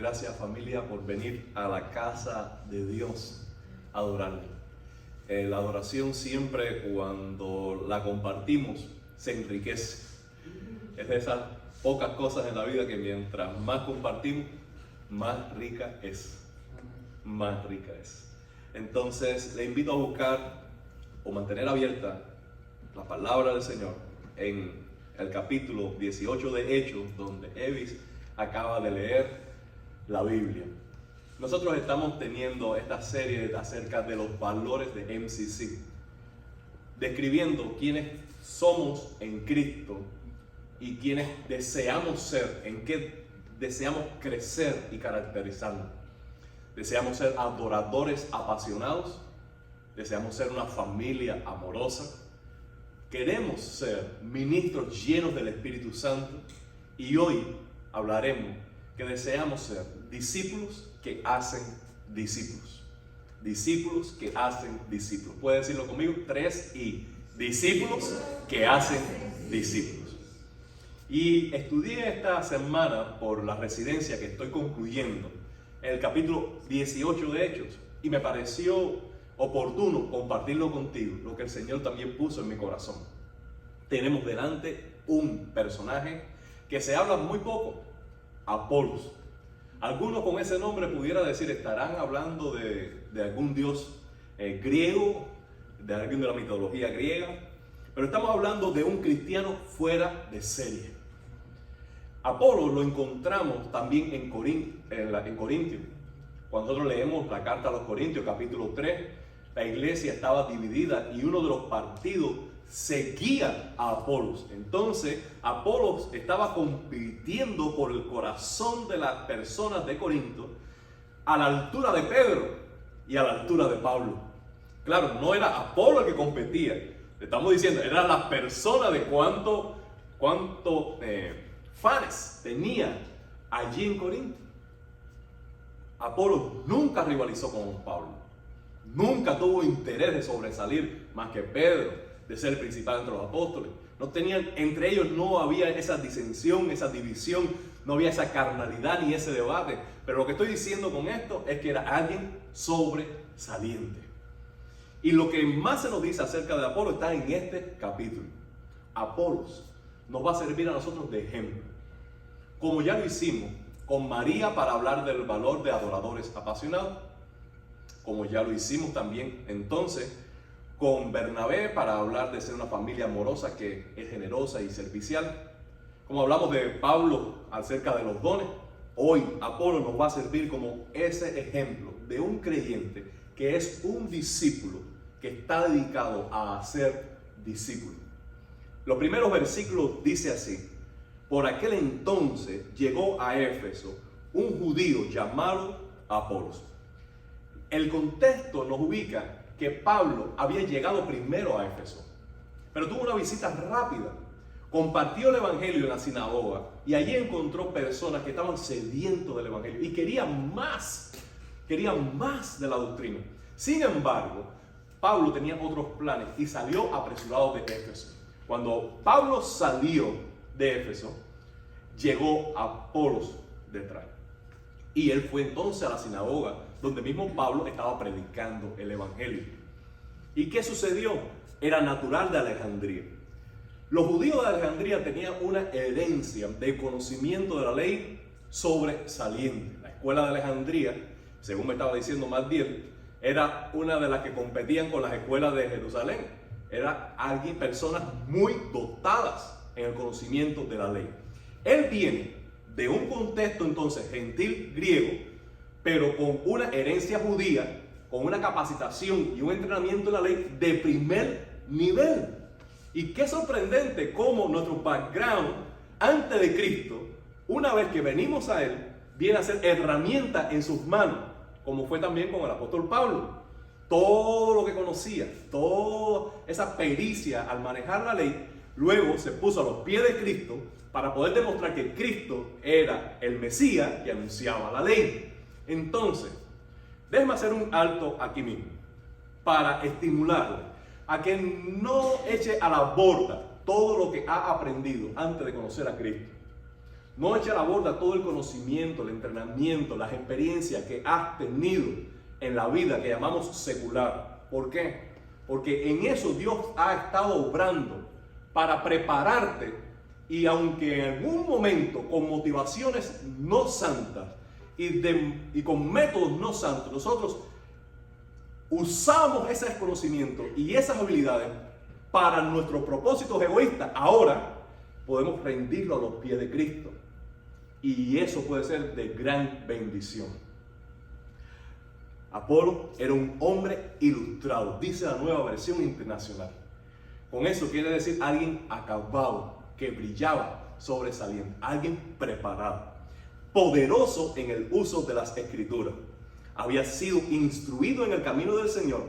Gracias, familia, por venir a la casa de Dios a adorarle. La adoración siempre, cuando la compartimos, se enriquece. Es de esas pocas cosas en la vida que mientras más compartimos, más rica es. Más rica es. Entonces, le invito a buscar o mantener abierta la palabra del Señor en el capítulo 18 de Hechos, donde Evis acaba de leer la Biblia. Nosotros estamos teniendo esta serie acerca de los valores de MCC, describiendo quiénes somos en Cristo y quiénes deseamos ser, en qué deseamos crecer y caracterizarnos. Deseamos ser adoradores apasionados, deseamos ser una familia amorosa, queremos ser ministros llenos del Espíritu Santo y hoy hablaremos que deseamos ser discípulos que hacen discípulos. Discípulos que hacen discípulos. ¿Puede decirlo conmigo? 3 I. Discípulos que hacen discípulos. Y estudié esta semana por la residencia que estoy concluyendo el capítulo 18 de Hechos y me pareció oportuno compartirlo contigo, lo que el Señor también puso en mi corazón. Tenemos delante un personaje que se habla muy poco, Apolos. Algunos con ese nombre pudiera decir, estarán hablando de algún dios griego, de alguien de la mitología griega, pero estamos hablando de un cristiano fuera de serie. Apolos lo encontramos también en Corintios. Cuando nosotros leemos la carta a los Corintios, capítulo 3, la iglesia estaba dividida y uno de los partidos seguía a Apolos. Entonces, Apolos estaba compitiendo por el corazón de las personas de Corinto a la altura de Pedro y a la altura de Pablo. Claro, no era Apolo el que competía. Le estamos diciendo, eran las personas de cuánto fans tenía allí en Corinto. Apolo nunca rivalizó con Pablo. Nunca tuvo interés de sobresalir más que Pedro, de ser el principal entre los apóstoles. Entre ellos no había esa disensión, esa división, no había esa carnalidad ni ese debate. Pero lo que estoy diciendo con esto es que era alguien sobresaliente. Y lo que más se nos dice acerca de Apolo está en este capítulo. Apolos nos va a servir a nosotros de ejemplo. Como ya lo hicimos con María para hablar del valor de adoradores apasionados. Como ya lo hicimos también entonces con Bernabé para hablar de ser una familia amorosa que es generosa y servicial. Como hablamos de Pablo acerca de los dones, hoy Apolo nos va a servir como ese ejemplo de un creyente que es un discípulo que está dedicado a ser discípulo. Los primeros versículos dice así: por aquel entonces llegó a Éfeso un judío llamado Apolos. El contexto nos ubica que Pablo había llegado primero a Éfeso, pero tuvo una visita rápida. Compartió el evangelio en la sinagoga y allí encontró personas que estaban sedientos del evangelio y querían más de la doctrina. Sin embargo, Pablo tenía otros planes y salió apresurado de Éfeso. Cuando Pablo salió de Éfeso, llegó Apolos detrás. Y él fue entonces a la sinagoga, donde mismo Pablo estaba predicando el evangelio. ¿Y qué sucedió? Era natural de Alejandría. Los judíos de Alejandría tenían una herencia de conocimiento de la ley sobresaliente. La escuela de Alejandría, según me estaba diciendo Magdiel, era una de las que competían con las escuelas de Jerusalén. Era personas muy dotadas en el conocimiento de la ley. Él viene de un contexto entonces gentil griego, pero con una herencia judía, con una capacitación y un entrenamiento en la ley de primer nivel. Y qué sorprendente cómo nuestro background antes de Cristo, una vez que venimos a Él, viene a ser herramienta en sus manos, como fue también con el apóstol Pablo. Todo lo que conocía, toda esa pericia al manejar la ley, luego se puso a los pies de Cristo para poder demostrar que Cristo era el Mesías que anunciaba la ley. Entonces, déjeme hacer un alto aquí mismo para estimularlo a que no eche a la borda todo lo que ha aprendido antes de conocer a Cristo. No echar a borda todo el conocimiento, el entrenamiento, las experiencias que has tenido en la vida que llamamos secular. ¿Por qué? Porque en eso Dios ha estado obrando para prepararte, y aunque en algún momento con motivaciones no santas y con métodos no santos, nosotros usamos ese conocimiento y esas habilidades para nuestros propósitos egoístas, ahora podemos rendirlo a los pies de Cristo. Y eso puede ser de gran bendición. Apolo era un hombre ilustrado, dice la Nueva Versión Internacional. Con eso quiere decir alguien acabado, que brillaba, sobresaliente, alguien preparado, poderoso en el uso de las Escrituras. Había sido instruido en el camino del Señor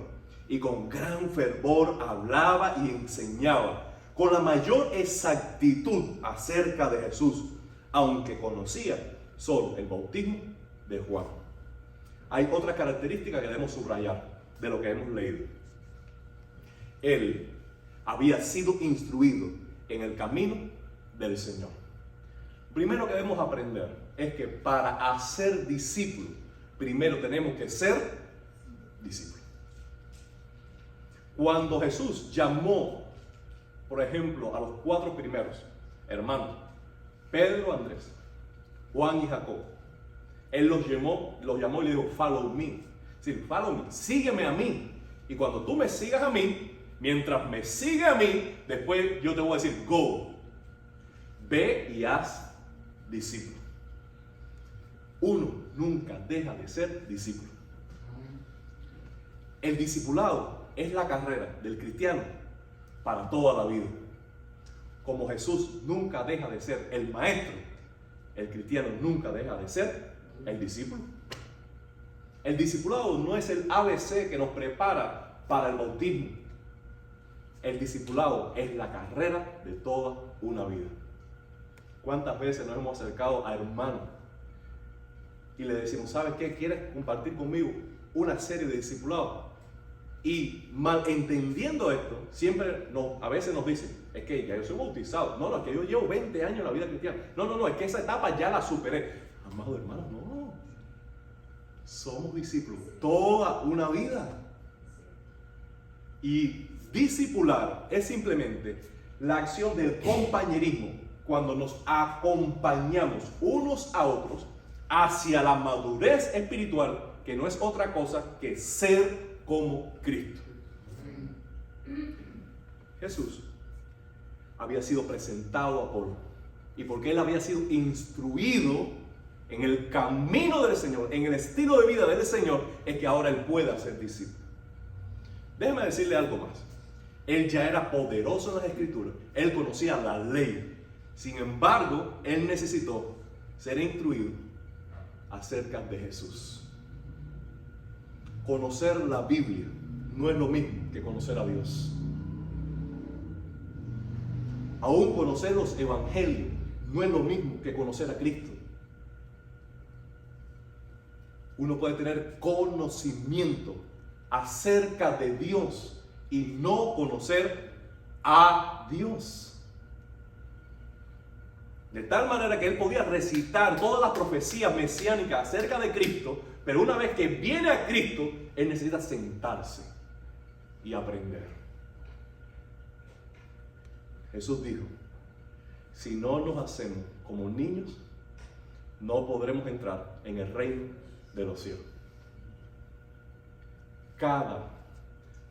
y con gran fervor hablaba y enseñaba con la mayor exactitud acerca de Jesús, aunque conocía solo el bautismo de Juan. Hay otra característica que debemos subrayar de lo que hemos leído. Él había sido instruido en el camino del Señor. Primero que debemos aprender es que para hacer discípulos, primero tenemos que ser discípulos. Cuando Jesús llamó, por ejemplo, a los 4 primeros hermanos, Pedro, Andrés, Juan y Jacob, Él los llamó y le dijo, follow me. Sí, follow me, sígueme a mí. Y cuando tú me sigas a mí, mientras me sigue a mí, después yo te voy a decir, go, ve y haz discípulo. Uno nunca deja de ser discípulo. El discipulado es la carrera del cristiano para toda la vida. Como Jesús nunca deja de ser el maestro, el cristiano nunca deja de ser el discípulo. El discipulado no es el ABC que nos prepara para el bautismo. El discipulado es la carrera de toda una vida. ¿Cuántas veces nos hemos acercado a hermanos y le decimos, ¿sabes qué? ¿Quieres compartir conmigo una serie de discipulados? Y malentendiendo esto, a veces nos dicen, es que ya yo soy bautizado. No, es que yo llevo 20 años en la vida cristiana. No, es que esa etapa ya la superé. Amados hermanos, no. Somos discípulos toda una vida. Y discipular es simplemente la acción del compañerismo, cuando nos acompañamos unos a otros hacia la madurez espiritual, que no es otra cosa que ser como Cristo. Jesús había sido presentado a Apolo, y porque él había sido instruido en el camino del Señor, en el estilo de vida del Señor, es que ahora él pueda ser discípulo. Déjeme decirle algo más. Él ya era poderoso en las Escrituras, él conocía la ley. Sin embargo, él necesitó ser instruido acerca de Jesús. Conocer la Biblia no es lo mismo que conocer a Dios. Aún conocer los evangelios no es lo mismo que conocer a Cristo. Uno puede tener conocimiento acerca de Dios y no conocer a Dios. De tal manera que él podía recitar todas las profecías mesiánicas acerca de Cristo, pero una vez que viene a Cristo, él necesita sentarse y aprender. Jesús dijo, si no nos hacemos como niños, no podremos entrar en el reino de los cielos. Cada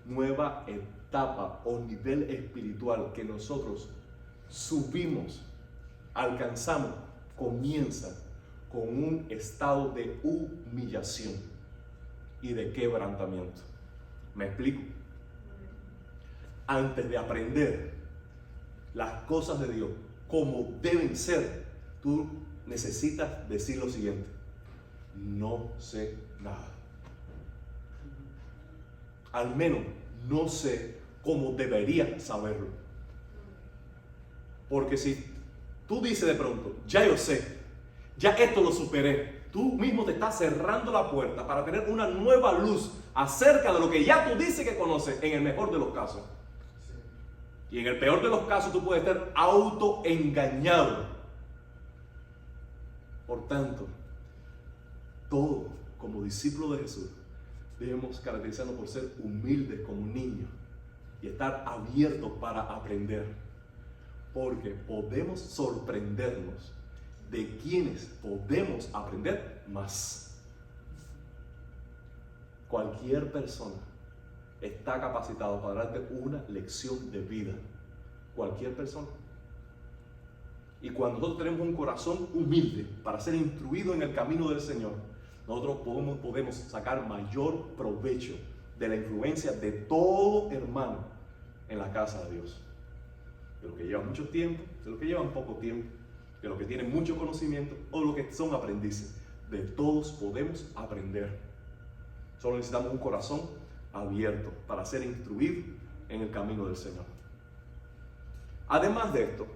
nueva etapa o nivel espiritual que nosotros subimos, alcanzamos, comienza con un estado de humillación y de quebrantamiento. ¿Me explico? Antes de aprender las cosas de Dios como deben ser, tú necesitas decir lo siguiente: no sé nada. Al menos no sé cómo debería saberlo. Porque si tú dices de pronto, ya yo sé, ya esto lo superé, tú mismo te estás cerrando la puerta para tener una nueva luz acerca de lo que ya tú dices que conoces, en el mejor de los casos. Y en el peor de los casos tú puedes estar autoengañado. Por tanto, todo como discípulo de Jesús debemos caracterizarnos por ser humildes como niños y estar abiertos para aprender, porque podemos sorprendernos de quienes podemos aprender más. Cualquier persona está capacitado para darte una lección de vida. Cualquier persona. Y cuando nosotros tenemos un corazón humilde para ser instruido en el camino del Señor, nosotros podemos sacar mayor provecho de la influencia de todo hermano en la casa de Dios. De los que llevan mucho tiempo, de los que llevan poco tiempo, de los que tienen mucho conocimiento o los que son aprendices. De todos podemos aprender. Solo necesitamos un corazón abierto para ser instruido en el camino del Señor. Además de esto,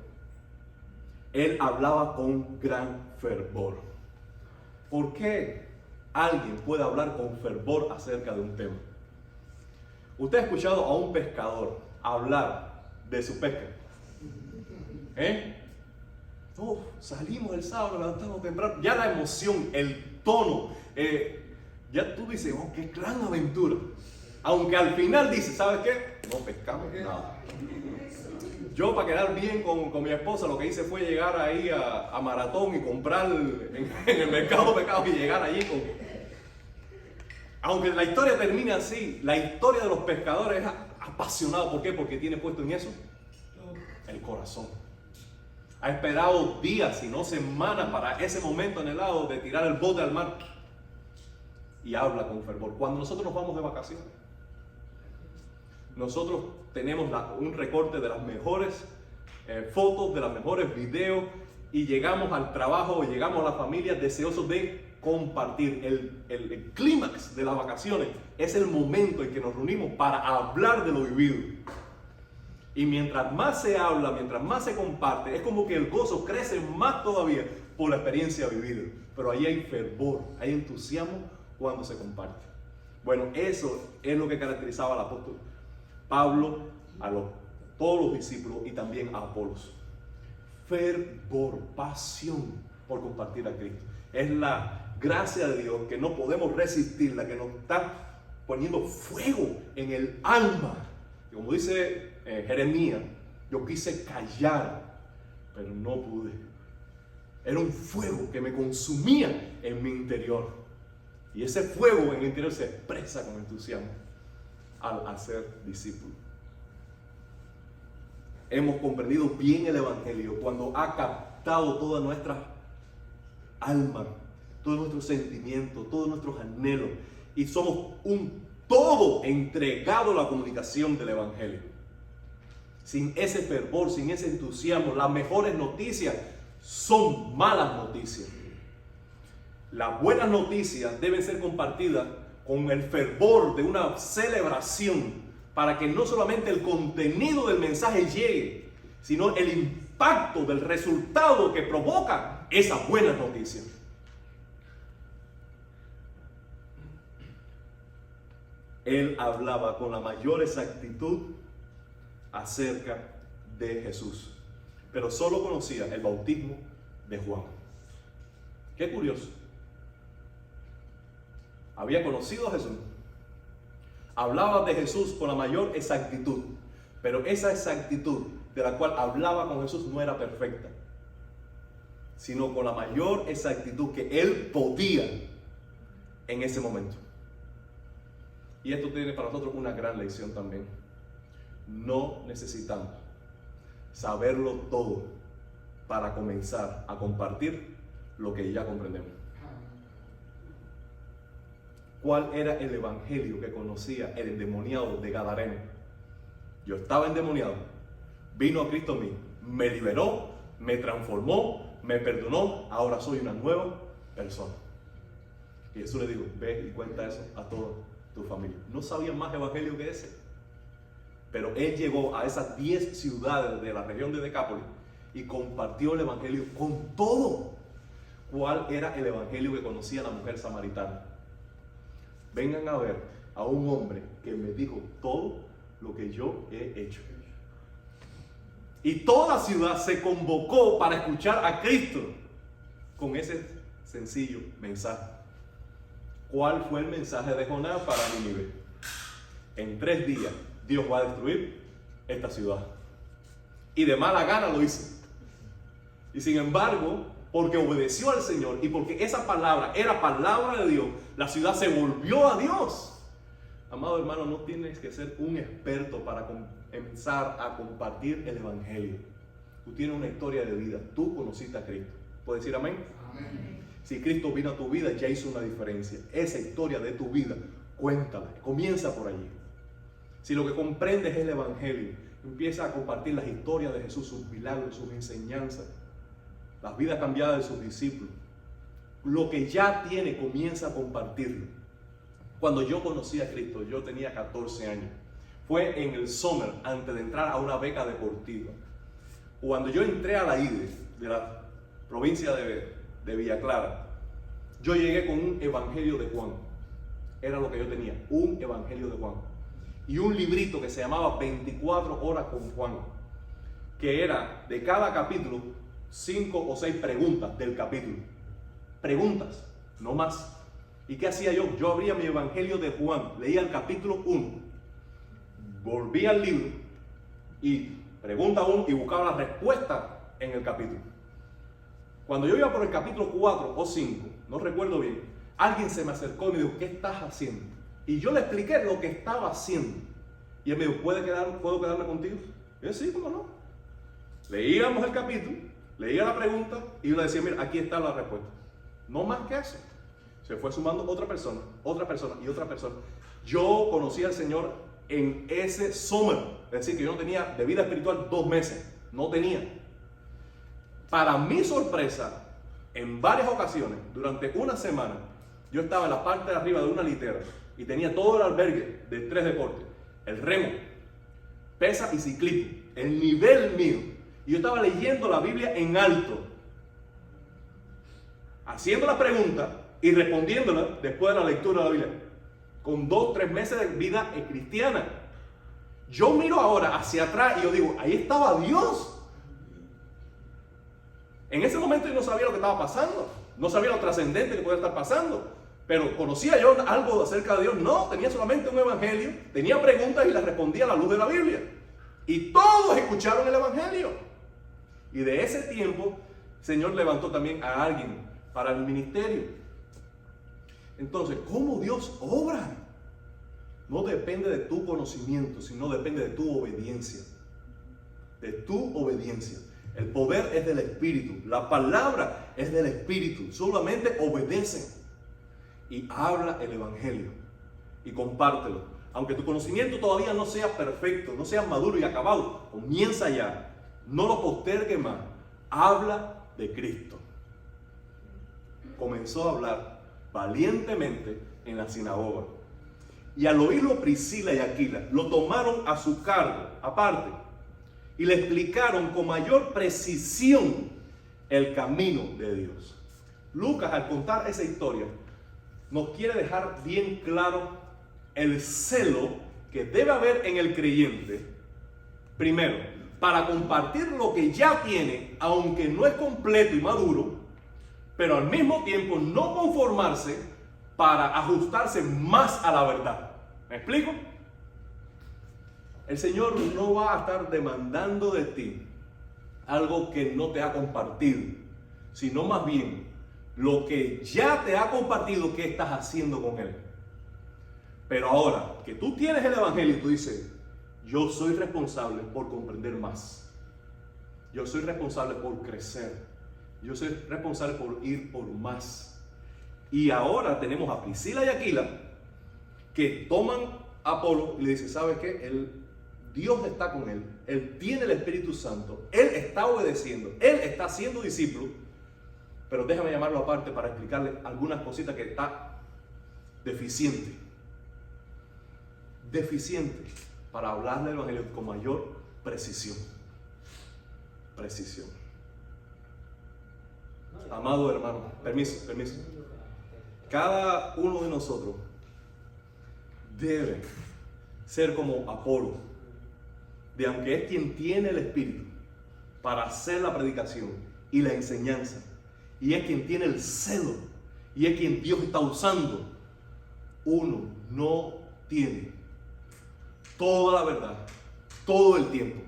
él hablaba con gran fervor. ¿Por qué alguien puede hablar con fervor acerca de un tema? ¿Usted ha escuchado a un pescador hablar de su pesca? Salimos el sábado, levantamos temprano. Ya la emoción, el tono, ya tú dices, oh, qué gran aventura. Aunque al final dices, ¿sabes qué? No pescamos nada. Yo, para quedar bien con mi esposa, lo que hice fue llegar ahí a Maratón y comprar en el mercado de pescado y llegar allí con... Aunque la historia termine así, la historia de los pescadores es apasionada. ¿Por qué? Porque tiene puesto en eso el corazón. Ha esperado días, si no semanas, para ese momento anhelado de tirar el bote al mar. Y habla con fervor. Cuando nosotros nos vamos de vacaciones, nosotros tenemos un recorte de las mejores fotos, de los mejores videos, y llegamos al trabajo, llegamos a la familia deseosos de compartir. El clímax de las vacaciones es el momento en que nos reunimos para hablar de lo vivido. Y mientras más se habla, mientras más se comparte, es como que el gozo crece más todavía por la experiencia vivida. Pero ahí hay fervor, hay entusiasmo cuando se comparte. Bueno, eso es lo que caracterizaba al apóstol Pablo, todos los discípulos y también a Apolos. Fervor, pasión por compartir a Cristo. Es la gracia de Dios que no podemos resistir, la que nos está poniendo fuego en el alma. Y como dice Jeremías, yo quise callar, pero no pude. Era un fuego que me consumía en mi interior. Y ese fuego en mi interior se expresa con entusiasmo al hacer discípulo. Hemos comprendido bien el Evangelio cuando ha captado toda nuestra alma, todos nuestros sentimientos, todos nuestros anhelos, y somos un todo entregado a la comunicación del Evangelio. Sin ese fervor, sin ese entusiasmo, las mejores noticias son malas noticias. Las buenas noticias deben ser compartidas con el fervor de una celebración, para que no solamente el contenido del mensaje llegue, sino el impacto del resultado que provoca esas buenas noticias. Él hablaba con la mayor exactitud acerca de Jesús, pero solo conocía el bautismo de Juan. Qué curioso. Había conocido a Jesús, hablaba de Jesús con la mayor exactitud, pero esa exactitud de la cual hablaba con Jesús no era perfecta, sino con la mayor exactitud que él podía en ese momento. Y esto tiene para nosotros una gran lección también. No necesitamos saberlo todo para comenzar a compartir lo que ya comprendemos. ¿Cuál era el evangelio que conocía el endemoniado de Gadareno? Yo estaba endemoniado, vino a Cristo a mí, me liberó, me transformó, me perdonó, ahora soy una nueva persona. Y Jesús le dijo, ve y cuenta eso a toda tu familia. No sabía más evangelio que ese. Pero él llegó a esas 10 ciudades de la región de Decápolis y compartió el evangelio con todo. ¿Cuál era el evangelio que conocía la mujer samaritana? Vengan a ver a un hombre que me dijo todo lo que yo he hecho. Y toda ciudad se convocó para escuchar a Cristo con ese sencillo mensaje. ¿Cuál fue el mensaje de Jonás para Nínive? En 3 días Dios va a destruir esta ciudad. Y de mala gana lo hizo. Y sin embargo, porque obedeció al Señor y porque esa palabra era palabra de Dios, la ciudad se volvió a Dios. Amado hermano, no tienes que ser un experto para empezar a compartir el Evangelio. Tú tienes una historia de vida, tú conociste a Cristo. ¿Puedes decir amén? Amén. Si Cristo vino a tu vida, ya hizo una diferencia. Esa historia de tu vida, cuéntala, comienza por allí. Si lo que comprendes es el Evangelio, empieza a compartir las historias de Jesús, sus milagros, sus enseñanzas, las vidas cambiadas de sus discípulos. Lo que ya tiene, comienza a compartirlo. Cuando yo conocí a Cristo, yo tenía 14 años. Fue en el summer, antes de entrar a una beca deportiva. Cuando yo entré a la IDE, de la provincia de Villa Clara, yo llegué con un evangelio de Juan. Era lo que yo tenía, un evangelio de Juan. Y un librito que se llamaba 24 horas con Juan, que era de cada capítulo 5 o 6 preguntas del capítulo. Preguntas, no más. ¿Y qué hacía yo? Yo abría mi evangelio de Juan, leía el capítulo 1, volvía al libro y pregunta 1 y buscaba la respuesta en el capítulo. Cuando yo iba por el capítulo 4 o 5, no recuerdo bien, alguien se me acercó y me dijo, ¿qué estás haciendo? Y yo le expliqué lo que estaba haciendo. Y él me dijo, ¿puedo quedarme contigo? Y yo, sí, ¿cómo no? Leíamos el capítulo, leía la pregunta y yo le decía, mira, aquí está la respuesta. No más que eso. Se fue sumando otra persona y otra persona. Yo conocí al Señor en ese summer. Es decir, que yo no tenía de vida espiritual 2 meses. No tenía. Para mi sorpresa, en varias ocasiones, durante una semana, yo estaba en la parte de arriba de una litera y tenía todo el albergue de 3 deportes. El remo, pesa y ciclismo. El nivel mío. Y yo estaba leyendo la Biblia en alto. Haciendo la pregunta y respondiéndola después de la lectura de la Biblia, con 2-3 meses de vida cristiana. Yo miro ahora hacia atrás y yo digo, ahí estaba Dios. En ese momento yo no sabía lo que estaba pasando, no sabía lo trascendente que podía estar pasando, pero ¿conocía yo algo acerca de Dios? No, tenía solamente un evangelio, tenía preguntas y las respondía a la luz de la Biblia. Y todos escucharon el evangelio. Y de ese tiempo, el Señor levantó también a alguien para el ministerio. Entonces, ¿cómo Dios obra? No depende de tu conocimiento, sino depende de tu obediencia. De tu obediencia. El poder es del Espíritu. La palabra es del Espíritu. Solamente obedecen. Y habla el Evangelio. Y compártelo. Aunque tu conocimiento todavía no sea perfecto, no sea maduro y acabado, comienza ya. No lo postergue más. Habla de Cristo. Comenzó a hablar valientemente en la sinagoga. Y al oírlo Priscila y Aquila, lo tomaron a su cargo, aparte, y le explicaron con mayor precisión el camino de Dios. Lucas, al contar esa historia, nos quiere dejar bien claro el celo que debe haber en el creyente, primero, para compartir lo que ya tiene, aunque no es completo y maduro, pero al mismo tiempo no conformarse para ajustarse más a la verdad. ¿Me explico? El Señor no va a estar demandando de ti algo que no te ha compartido, sino más bien lo que ya te ha compartido, ¿qué estás haciendo con él? Pero ahora que tú tienes el Evangelio, tú dices, yo soy responsable por comprender más. Yo soy responsable por crecer. Yo soy responsable por ir por más. Y ahora tenemos a Priscila y Aquila que toman a Apolo y le dicen, ¿sabes qué? Dios está con él. Él tiene el Espíritu Santo. Él está obedeciendo. Él está siendo discípulo. Pero déjame llamarlo aparte para explicarle algunas cositas que está deficiente. Deficiente para hablarle del Evangelio con mayor precisión. Precisión. Amado hermano, permiso. Cada uno de nosotros debe ser como Apolo, de aunque es quien tiene el Espíritu para hacer la predicación y la enseñanza y es quien tiene el celo y es quien Dios está usando, uno no tiene toda la verdad todo el tiempo.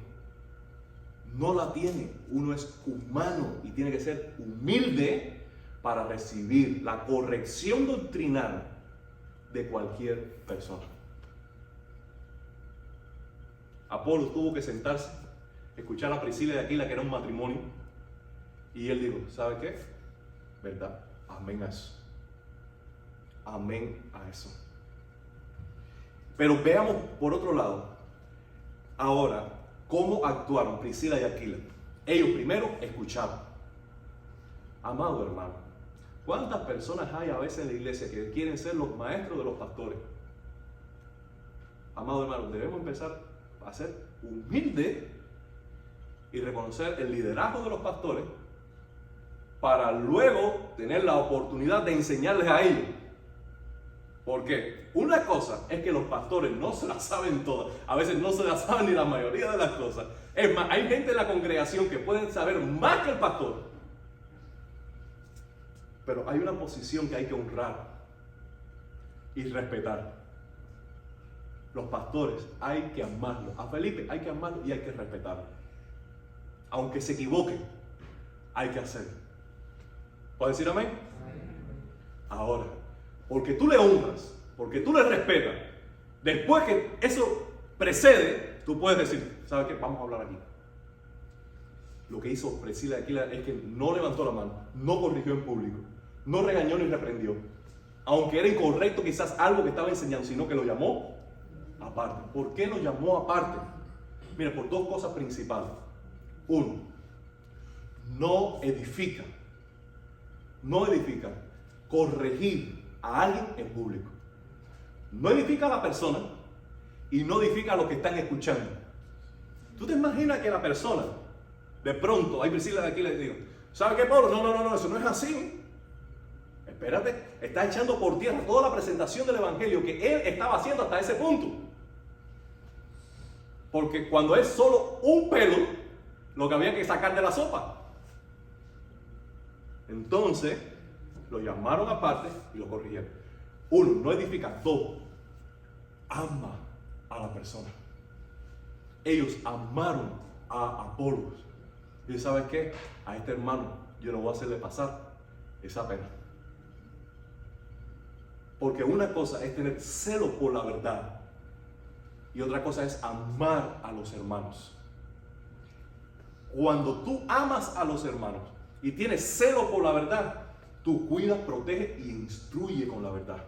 No la tiene. Uno es humano y tiene que ser humilde para recibir la corrección doctrinal de cualquier persona. Apolo tuvo que sentarse, escuchar a Priscila y Aquila, que era un matrimonio, y él dijo, ¿sabe qué? ¿Verdad? Amén a eso. Amén a eso. Pero veamos por otro lado, ahora, cómo actuaron Priscila y Aquila. Ellos primero escucharon. Amado hermano, ¿cuántas personas hay a veces en la iglesia que quieren ser los maestros de los pastores? Amado hermano, debemos empezar a ser humildes y reconocer el liderazgo de los pastores para luego tener la oportunidad de enseñarles a ellos. Porque una cosa es que los pastores no se las saben todas, a veces no se las saben ni la mayoría de las cosas. Es más, hay gente en la congregación que pueden saber más que el pastor. Pero hay una posición que hay que honrar y respetar. Los pastores hay que amarlos. A Felipe hay que amarlo y hay que respetarlo. Aunque se equivoque, hay que hacerlo. ¿Puedes decir amén? Ahora, porque tú le honras, porque tú le respetas, después que eso precede, tú puedes decir, ¿sabes qué? Vamos a hablar aquí. Lo que hizo Priscila y Aquila es que no levantó la mano, no corrigió en público, no regañó ni reprendió, aunque era incorrecto quizás algo que estaba enseñando, sino que lo llamó aparte. ¿Por qué lo llamó aparte? Mira, por dos cosas principales. Uno, no edifica corregir a alguien en público. No edifica a la persona y no edifica a los que están escuchando. ¿Tú te imaginas que la persona, de pronto, hay Priscila de aquí le digo, ¿sabe qué, Pablo? No, eso no es así. Espérate, está echando por tierra toda la presentación del evangelio que él estaba haciendo hasta ese punto. Porque cuando es solo un pelo, lo que había que sacar de la sopa. Entonces, lo llamaron aparte y lo corrigieron. Uno, no edifica. Dos, ama a la persona. Ellos amaron a Apolos. Y ¿sabes qué? A este hermano yo no voy a hacerle pasar esa pena. Porque una cosa es tener celo por la verdad y otra cosa es amar a los hermanos. Cuando tú amas a los hermanos y tienes celo por la verdad, tú cuidas, proteges y instruye con la verdad.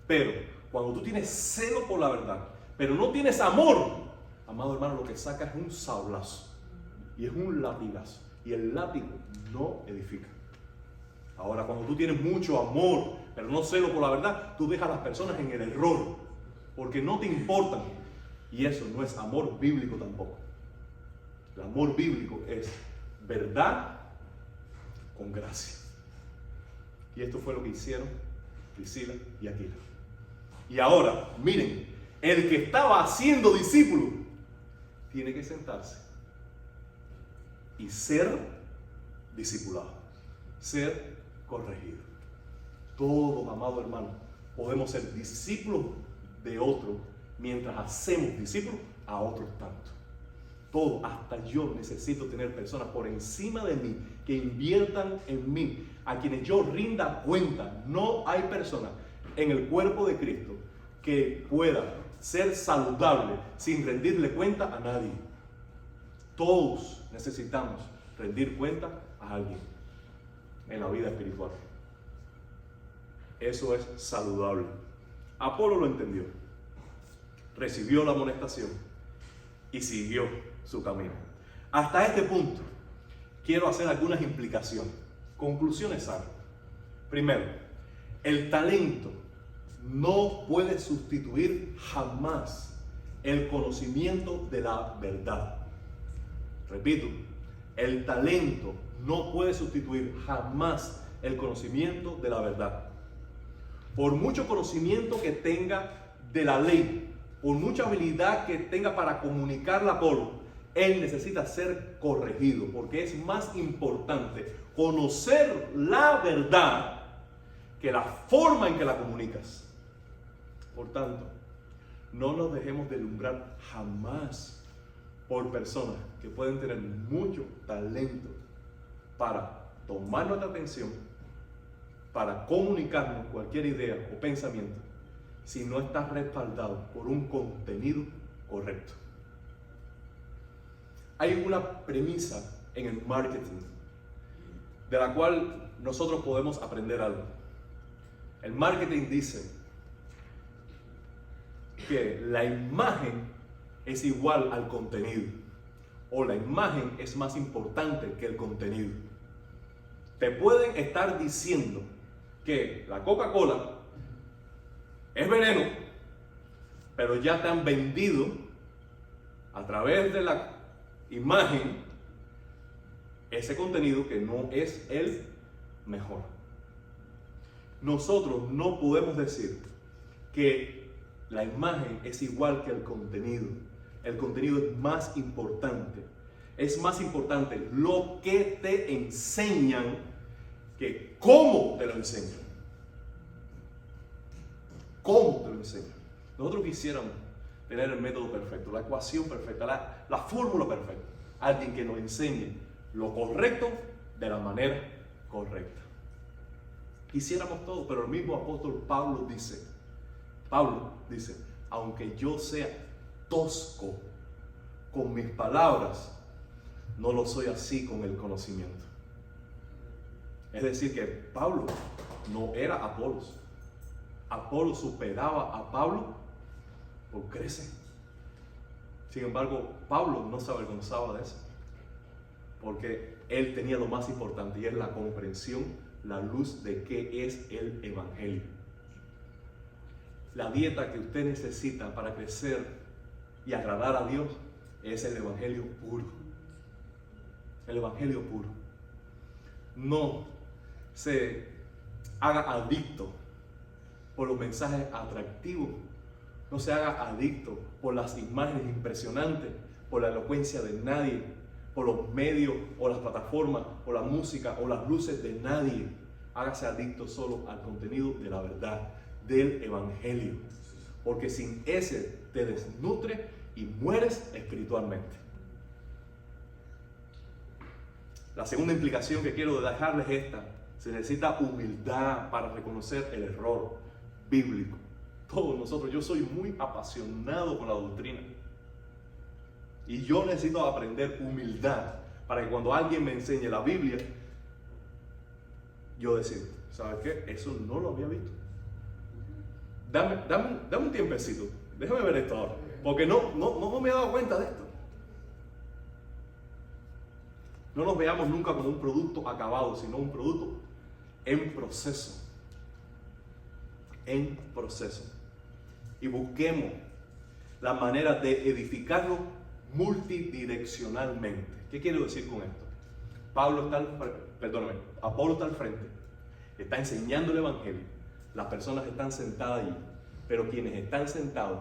Pero cuando tú tienes celo por la verdad, pero no tienes amor, amado hermano, lo que saca es un sablazo y es un latigazo. Y el látigo no edifica. Ahora, cuando tú tienes mucho amor, pero no celo por la verdad, tú dejas a las personas en el error, porque no te importan. Y eso no es amor bíblico tampoco. El amor bíblico es verdad con gracia. Y esto fue lo que hicieron Priscila y Aquila. Y ahora, miren, el que estaba haciendo discípulo tiene que sentarse y ser discipulado, ser corregido. Todos, amados hermanos, podemos ser discípulos de otro mientras hacemos discípulos a otros tanto. Todo, hasta yo necesito tener personas por encima de mí que inviertan en mí, a quienes yo rinda cuenta. No hay persona en el cuerpo de Cristo que pueda ser saludable sin rendirle cuenta a nadie. Todos necesitamos rendir cuenta a alguien en la vida espiritual. Eso es saludable. Apolo lo entendió, recibió la amonestación y siguió su camino. Hasta este punto quiero hacer algunas implicaciones, conclusiones sanas. Primero, el talento no puede sustituir jamás el conocimiento de la verdad. Repito, el talento no puede sustituir jamás el conocimiento de la verdad. Por mucho conocimiento que tenga de la ley, por mucha habilidad que tenga para comunicarla a Apolo, él necesita ser corregido, porque es más importante conocer la verdad que la forma en que la comunicas. Por tanto, no nos dejemos deslumbrar jamás por personas que pueden tener mucho talento para tomar nuestra atención, para comunicarnos cualquier idea o pensamiento, si no está respaldado por un contenido correcto. Hay una premisa en el marketing de la cual nosotros podemos aprender algo. El marketing dice que la imagen es igual al contenido, o la imagen es más importante que el contenido. Te pueden estar diciendo que la Coca-Cola es veneno, pero ya te han vendido a través de la imagen ese contenido que no es el mejor. Nosotros no podemos decir que la imagen es igual que el contenido. El contenido es más importante. Es más importante lo que te enseñan que cómo te lo enseñan. ¿Cómo te lo enseñan? Nosotros quisiéramos tener el método perfecto, la ecuación perfecta, la fórmula perfecta. Alguien que nos enseñe lo correcto de la manera correcta. Quisiéramos todo, pero el mismo apóstol Pablo dice, aunque yo sea tosco con mis palabras, no lo soy así con el conocimiento. Es decir, que Pablo no era Apolos. Apolos superaba a Pablo por crecer. Sin embargo, Pablo no se avergonzaba de eso, porque él tenía lo más importante, y es la comprensión, la luz de qué es el evangelio. La dieta que usted necesita para crecer y agradar a Dios es el evangelio puro. El evangelio puro. No se haga adicto por los mensajes atractivos. No se haga adicto por las imágenes impresionantes, por la elocuencia de nadie, por los medios o las plataformas o la música o las luces de nadie. Hágase adicto solo al contenido de la verdad, del evangelio, porque sin ese te desnutre y mueres espiritualmente. La segunda implicación que quiero dejarles es esta: se necesita humildad para reconocer el error bíblico. Todos nosotros, yo soy muy apasionado con la doctrina y yo necesito aprender humildad para que cuando alguien me enseñe la Biblia, yo decir, ¿sabes qué? Eso no lo había visto. Dame un tiempecito, déjame ver esto ahora, porque no me he dado cuenta de esto. No nos veamos nunca como un producto acabado, sino un producto en proceso. En proceso. Y busquemos la manera de edificarlo multidireccionalmente. ¿Qué quiero decir con esto? Apolo está al frente, está enseñando el evangelio. Las personas están sentadas allí, pero quienes están sentados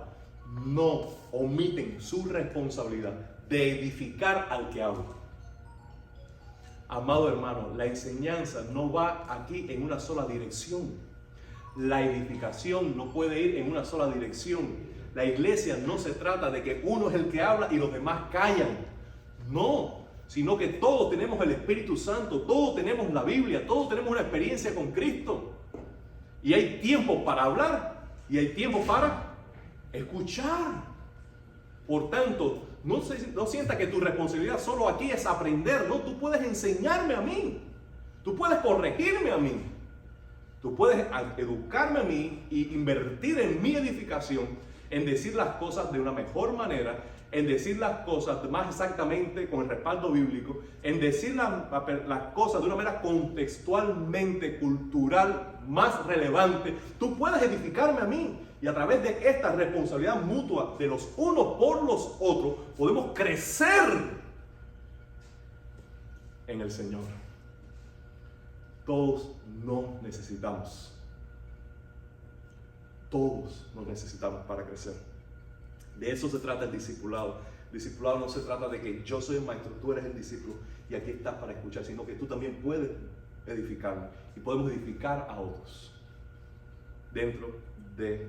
no omiten su responsabilidad de edificar al que habla. Amado hermano, la enseñanza no va aquí en una sola dirección. La edificación no puede ir en una sola dirección. La iglesia no se trata de que uno es el que habla y los demás callan. No, sino que todos tenemos el Espíritu Santo, todos tenemos la Biblia, todos tenemos una experiencia con Cristo. Y hay tiempo para hablar y hay tiempo para escuchar. Por tanto, no sienta que tu responsabilidad solo aquí es aprender. No, tú puedes enseñarme a mí. Tú puedes corregirme a mí. Tú puedes educarme a mí y invertir en mi edificación, en decir las cosas de una mejor manera, en decir las cosas más exactamente con el respaldo bíblico, en decir las cosas de una manera contextualmente, cultural, más relevante. Tú puedes edificarme a mí. Y a través de esta responsabilidad mutua de los unos por los otros, podemos crecer en el Señor. Todos nos necesitamos. Todos nos necesitamos para crecer. De eso se trata el discipulado. Discipulado no se trata de que yo soy el maestro, tú eres el discípulo y aquí estás para escuchar, sino que tú también puedes edificarme y podemos edificar a otros dentro de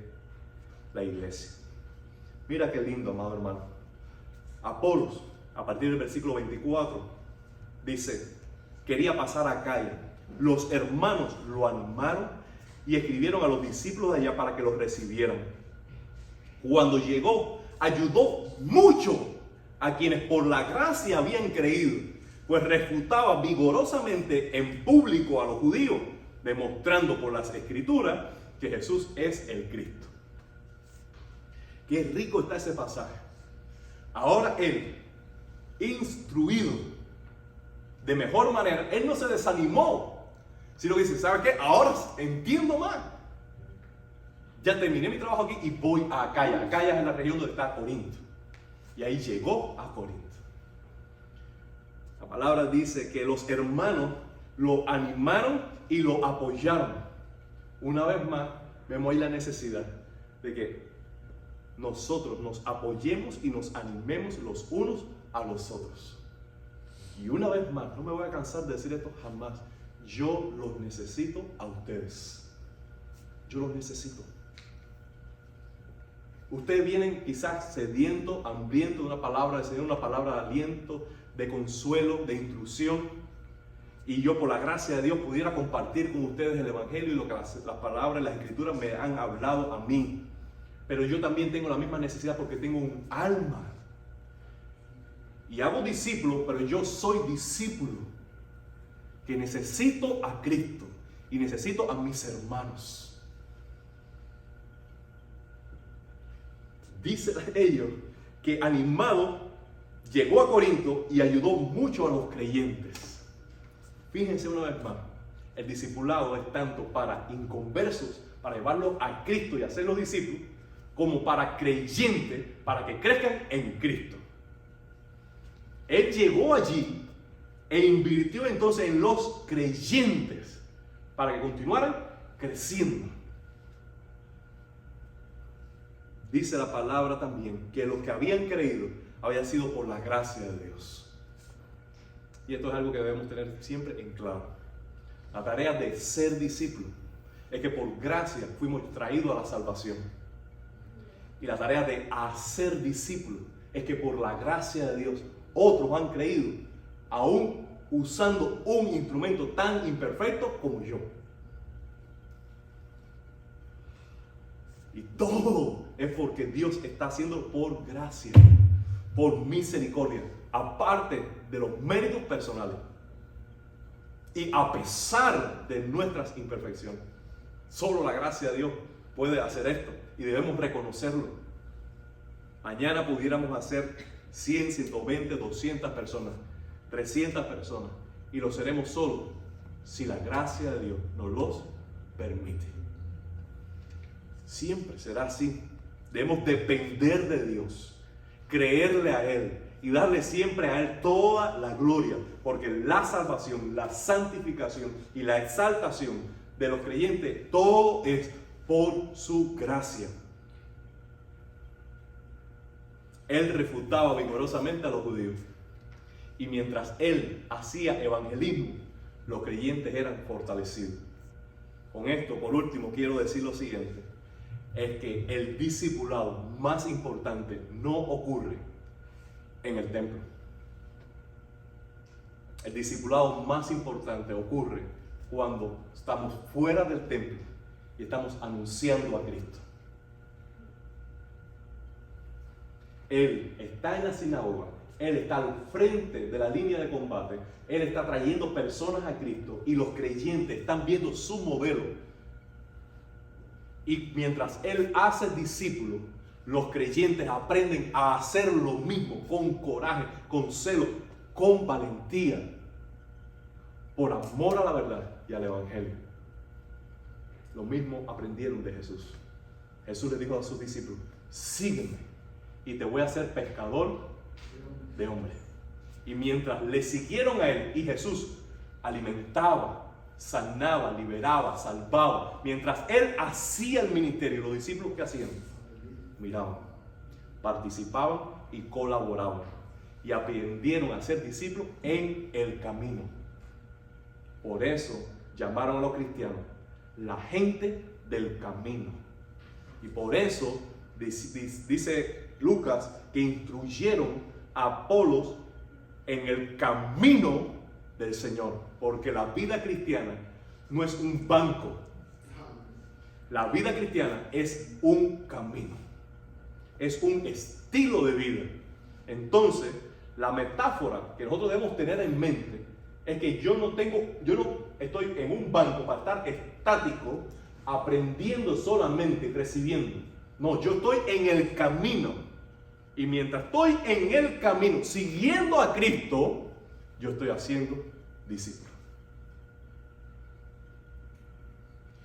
la iglesia. Mira qué lindo, amado hermano. Apolos, a partir del versículo 24, dice, quería pasar a Acaya. Los hermanos lo animaron y escribieron a los discípulos de allá para que los recibieran. Cuando llegó, ayudó mucho a quienes por la gracia habían creído, pues refutaba vigorosamente en público a los judíos, demostrando por las escrituras que Jesús es el Cristo. Qué rico está ese pasaje. Ahora él, instruido de mejor manera, él no se desanimó, sino que dice, ¿sabe qué? Ahora entiendo más. Ya terminé mi trabajo aquí y voy a Acaya. Acaya es la región donde está Corinto. Y ahí llegó a Corinto. La palabra dice que los hermanos lo animaron y lo apoyaron. Una vez más, vemos ahí la necesidad de que nosotros nos apoyemos y nos animemos los unos a los otros. Y una vez más, no me voy a cansar de decir esto jamás, yo los necesito a ustedes. Yo los necesito. Ustedes vienen quizás sediento, hambriento de una palabra del Señor, una palabra de aliento, de consuelo, de instrucción. Y yo por la gracia de Dios pudiera compartir con ustedes el Evangelio y lo que las palabras y las Escrituras me han hablado a mí. Pero yo también tengo la misma necesidad porque tengo un alma. Y hago discípulos, pero yo soy discípulo que necesito a Cristo y necesito a mis hermanos. Dice ellos que animado llegó a Corinto y ayudó mucho a los creyentes. Fíjense una vez más, el discipulado es tanto para inconversos, para llevarlos a Cristo y hacerlos discípulos, como para creyentes, para que crezcan en Cristo. Él llegó allí e invirtió entonces en los creyentes para que continuaran creciendo. Dice la palabra también que los que habían creído había sido por la gracia de Dios. Y esto es algo que debemos tener siempre en claro. La tarea de ser discípulo es que por gracia fuimos traídos a la salvación. Y la tarea de hacer discípulo es que por la gracia de Dios otros han creído, aún usando un instrumento tan imperfecto como yo. Y todo es porque Dios está haciendo por gracia, por misericordia, aparte de los méritos personales. Y a pesar de nuestras imperfecciones, solo la gracia de Dios puede hacer esto y debemos reconocerlo. Mañana pudiéramos hacer 100, 120, 200 personas, 300 personas y lo seremos solo si la gracia de Dios nos los permite. Siempre será así. Debemos depender de Dios, creerle a Él y darle siempre a Él toda la gloria, porque la salvación, la santificación y la exaltación de los creyentes, todo es por su gracia. Él refutaba vigorosamente a los judíos y mientras Él hacía evangelismo, los creyentes eran fortalecidos. Con esto, por último, quiero decir lo siguiente. Es que el discipulado más importante no ocurre en el templo. El discipulado más importante ocurre cuando estamos fuera del templo y estamos anunciando a Cristo. Él está en la sinagoga, Él está al frente de la línea de combate, Él está trayendo personas a Cristo y los creyentes están viendo su modelo. Y mientras Él hace discípulos, los creyentes aprenden a hacer lo mismo con coraje, con celo, con valentía, por amor a la verdad y al Evangelio. Lo mismo aprendieron de Jesús. Jesús le dijo a sus discípulos, sígueme y te voy a hacer pescador de hombres. Y mientras le siguieron a Él y Jesús alimentaba, sanaba, liberaba, salvaba. Mientras Él hacía el ministerio, los discípulos, ¿qué hacían? Miraban. participaban y colaboraban y aprendieron a ser discípulos en el camino. Por eso llamaron a los cristianos la gente del camino. Y por eso dice Lucas que instruyeron a Apolos en el camino del Señor, porque la vida cristiana no es un banco. La vida cristiana es un camino, es un estilo de vida. Entonces, la metáfora que nosotros debemos tener en mente es que yo no estoy en un banco para estar estático, aprendiendo solamente y recibiendo. No, yo estoy en el camino. Y mientras estoy en el camino, siguiendo a Cristo, yo estoy haciendo discípulos.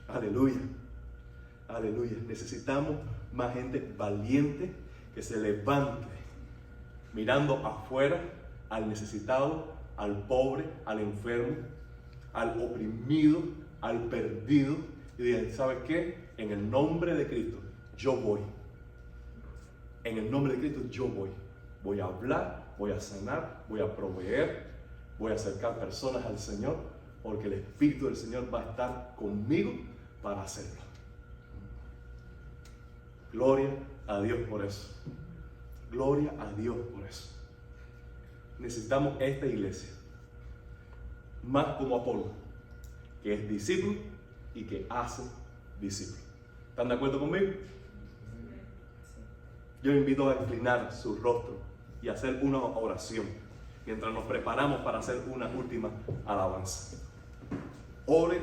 Aleluya. Aleluya. Necesitamos más gente valiente que se levante mirando afuera al necesitado, al pobre, al enfermo, al oprimido, al perdido, y digan, ¿sabes qué? En el nombre de Cristo yo voy. En el nombre de Cristo yo voy. Voy a hablar, voy a sanar, voy a proveer, voy a acercar personas al Señor, porque el Espíritu del Señor va a estar conmigo para hacerlo. Gloria a Dios por eso. Gloria a Dios por eso. Necesitamos esta iglesia, más como Apolo, que es discípulo y que hace discípulos. ¿Están de acuerdo conmigo? Yo invito a inclinar su rostro y hacer una oración mientras nos preparamos para hacer una última alabanza. Ore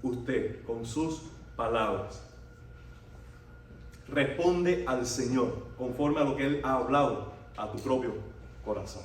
usted con sus palabras. Responde al Señor conforme a lo que Él ha hablado a tu propio corazón.